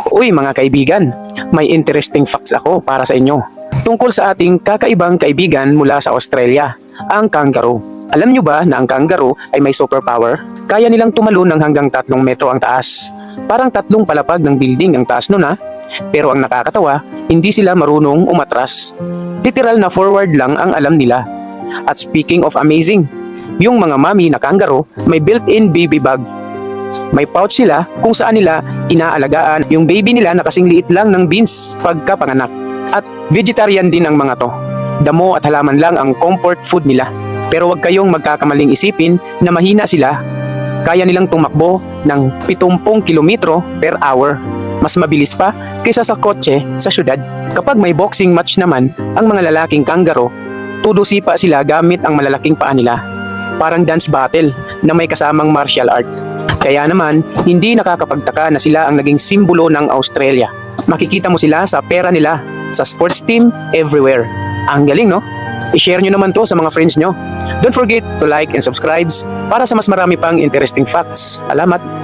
Uy mga kaibigan, may interesting facts ako para sa inyo. Tungkol sa ating kakaibang kaibigan mula sa Australia, ang kangaroo. Alam nyo ba na ang kangaroo ay may superpower? Kaya nilang tumalon ng hanggang 3 metro ang taas. Parang 3 palapag ng building ang taas nun ha. Pero ang nakakatawa, hindi sila marunong umatras. Literal na forward lang ang alam nila. At speaking of amazing, yung mga mami na kangaroo may built-in baby bag. May pouch sila kung saan nila inaalagaan yung baby nila na kasing liit lang ng beans pagkapanganak. At vegetarian din ang mga to. Damo at halaman lang ang comfort food nila. Pero wag kayong magkakamaling isipin na mahina sila. Kaya nilang tumakbo ng 70 kilometro per hour. Mas mabilis pa kaysa sa kotse sa syudad. Kapag may boxing match naman ang mga lalaking kangaroo, todo sipa sila gamit ang malalaking paa nila. Parang dance battle na may kasamang martial arts. Kaya naman, hindi nakakapagtaka na sila ang naging simbolo ng Australia. Makikita mo sila sa pera nila, sa sports team, everywhere. Ang galing no? I-share nyo naman to sa mga friends nyo. Don't forget to like and subscribe para sa mas marami pang interesting facts. Alamat!